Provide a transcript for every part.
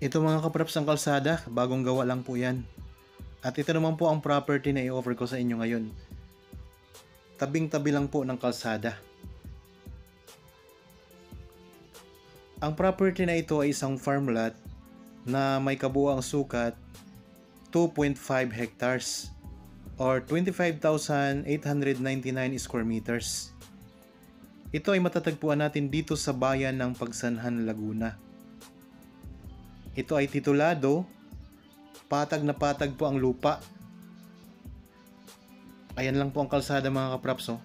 Ito mga kapraps ang kalsada, bagong gawa lang po yan. At ito naman po ang property na i-offer ko sa inyo ngayon. Tabing-tabi lang po ng kalsada. Ang property na ito ay isang farm lot na may kabuuang sukat 2.5 hectares or 25,899 square meters. Ito ay matatagpuan natin dito sa bayan ng Pagsanhan, Laguna. Ito ay titulado, patag na patag po ang lupa. Ayan lang po ang kalsada mga kapraps.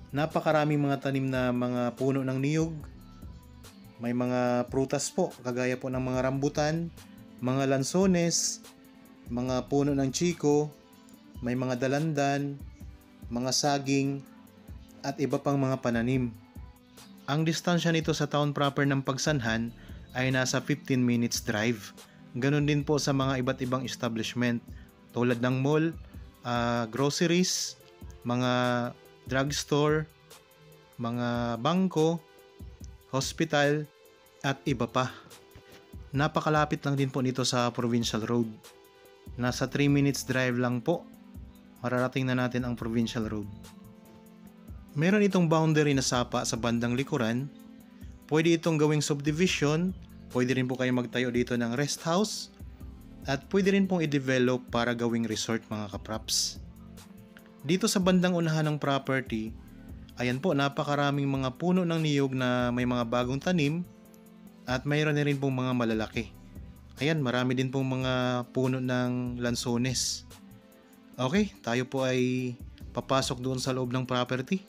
Napakaraming mga tanim na mga puno ng niyog. May mga prutas po, kagaya po ng mga rambutan, mga lansones, mga puno ng chiko, may mga dalandan, mga saging, at iba pang mga pananim. Ang distansya nito sa town proper ng Pagsanhan ay nasa 15 minutes drive. Ganon din po sa mga iba't ibang establishment tulad ng mall, groceries, mga drugstore, mga bangko, hospital, at iba pa. Napakalapit lang din po nito sa Provincial Road. Nasa 3 minutes drive lang po, mararating na natin ang Provincial Road. Meron itong boundary na sapa sa bandang likuran. Pwede itong gawing subdivision, pwede rin po kayo magtayo dito ng rest house, at pwede rin pong i-develop para gawing resort mga kapraps. Dito sa bandang unahan ng property, ayan po, napakaraming mga puno ng niyog na may mga bagong tanim at mayroon na rin pong mga malalaki. Ayan, marami din pong mga puno ng lansones. Okay, tayo po ay papasok doon sa loob ng property.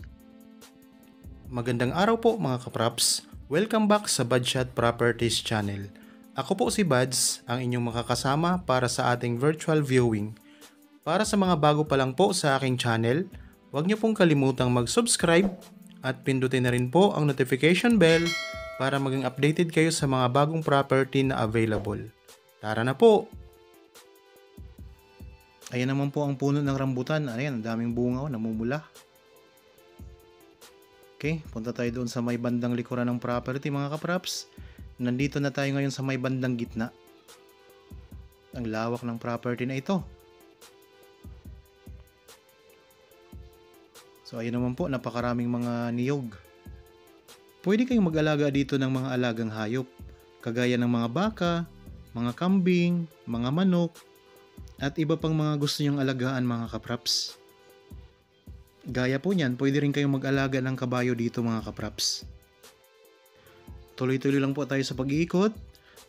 Magandang araw po mga kapraps. Welcome back sa Badshot Properties channel. Ako po si Bads, ang inyong makakasama para sa ating virtual viewing. Para sa mga bago pa lang po sa aking channel, huwag niyo pong kalimutang mag-subscribe at pindutin na rin po ang notification bell para maging updated kayo sa mga bagong property na available. Tara na po! Ayan naman po ang puno ng rambutan. Ayan, ang daming bunga, namumula. Okay, punta tayo doon sa may bandang likuran ng property mga kapraps. Nandito na tayo ngayon sa may bandang gitna. Ang lawak ng property na ito. So ayun naman po, napakaraming mga niyog. Pwede kayong mag-alaga dito ng mga alagang hayop, kagaya ng mga baka, mga kambing, mga manok, at iba pang mga gusto nyong alagaan mga kapraps. Gaya po niyan, pwede rin kayong mag-alaga ng kabayo dito mga kapraps. Tuloy-tuloy lang po tayo sa pag-iikot.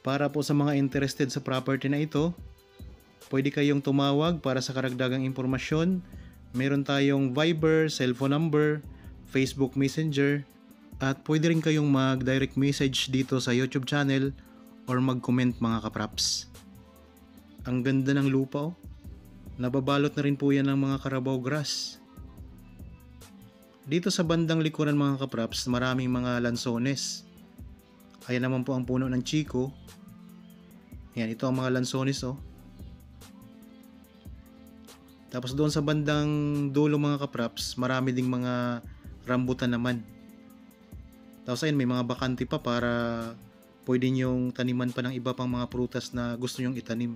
Para po sa mga interested sa property na ito, pwede kayong tumawag para sa karagdagang impormasyon. Meron tayong Viber, cellphone number, Facebook Messenger, at pwede rin kayong mag-direct message dito sa YouTube channel or mag-comment mga kapraps. Ang ganda ng lupa oh. Nababalot na rin po yan ng mga Carabao grass. Dito sa bandang likuran mga kapraps, maraming mga lansones. Ayan naman po ang puno ng chiko. Ayan, ito ang mga lansones oh. Tapos doon sa bandang dulo mga kapraps, marami ding mga rambutan naman. Tapos ayun, may mga bakante pa para pwede nyong taniman pa ng iba pang mga prutas na gusto nyong itanim.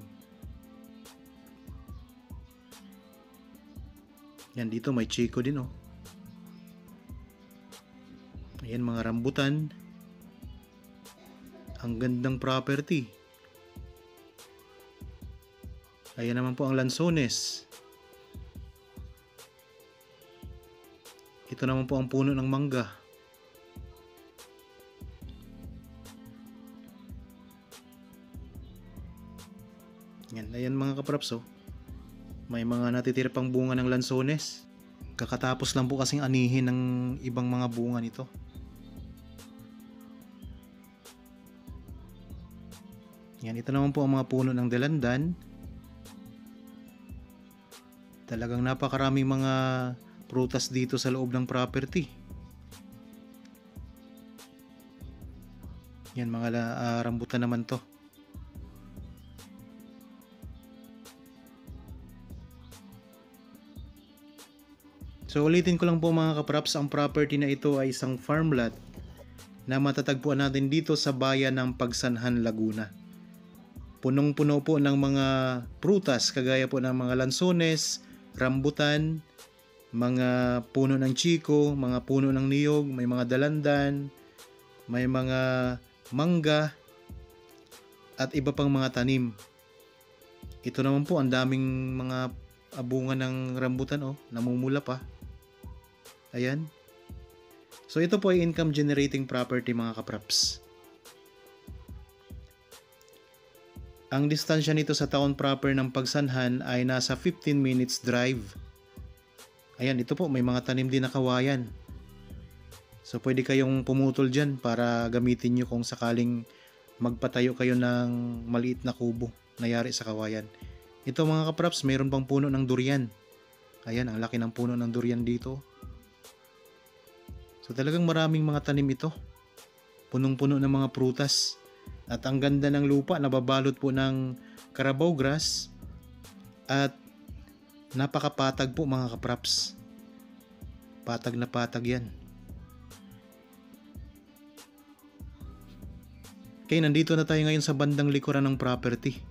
Yan, dito may chiko din oh. Ayan, mga rambutan. Ang gandang property. Ayan naman po ang lansones. Ito naman po ang puno ng mangga. Yan, ayan mga kapraps oh. May mga natitira pang bunga ng lansones. Kakatapos lang po kasing anihin ng ibang mga bunga nito. Yan, ito naman po ang mga puno ng dalandan. Talagang napakaraming mga prutas dito sa loob ng property. Yan, mga rambutan naman to. So ulitin ko lang po mga kapraps, ang property na ito ay isang farm lot na matatagpuan natin dito sa bayan ng Pagsanhan, Laguna. Punong-puno po ng mga prutas kagaya po ng mga lansones, rambutan, mga puno ng chiko, mga puno ng niyog, may mga dalandan, may mga mangga, at iba pang mga tanim. Ito naman po, ang daming mga bunga ng rambutan, namumula pa. Ayan. So ito po ay income generating property, mga kapraps. Ang distansya nito sa town proper ng Pagsanhan ay nasa 15 minutes drive. Ayan, ito po, may mga tanim din na kawayan. So pwede kayong pumutol dyan para gamitin nyo kung sakaling magpatayo kayo ng maliit na kubo na yari sa kawayan. Ito, mga kapraps, mayroon pang puno ng durian. Ayan, ang laki ng puno ng durian dito. So talagang maraming mga tanim ito. Punong-puno ng mga prutas. At ang ganda ng lupa, nababalot po ng Carabao grass. At napakapatag po, mga kapraps. Patag na patag yan. Okay, nandito na tayo ngayon sa bandang likuran ng property.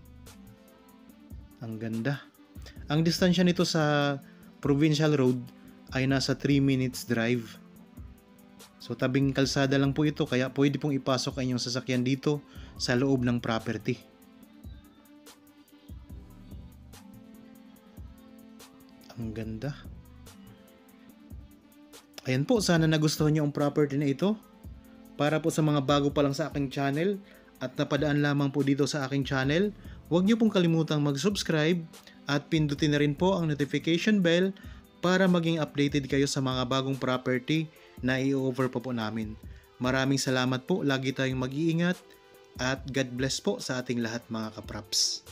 Ang ganda. Ang distansya nito sa Provincial Road ay nasa 3 minutes drive. So tabing kalsada lang po ito, kaya pwede pong ipasok ang inyong sasakyan dito sa loob ng property. Ang ganda. Ayan po, sana nagustuhan nyo ang property na ito. Para po sa mga bago pa lang sa aking channel at napadaan lamang po dito sa aking channel, huwag nyo pong kalimutang mag-subscribe at pindutin na rin po ang notification bell para maging updated kayo sa mga bagong property na i-over po namin. Maraming salamat po, lagi tayong mag-iingat at God bless po sa ating lahat, mga kapraps.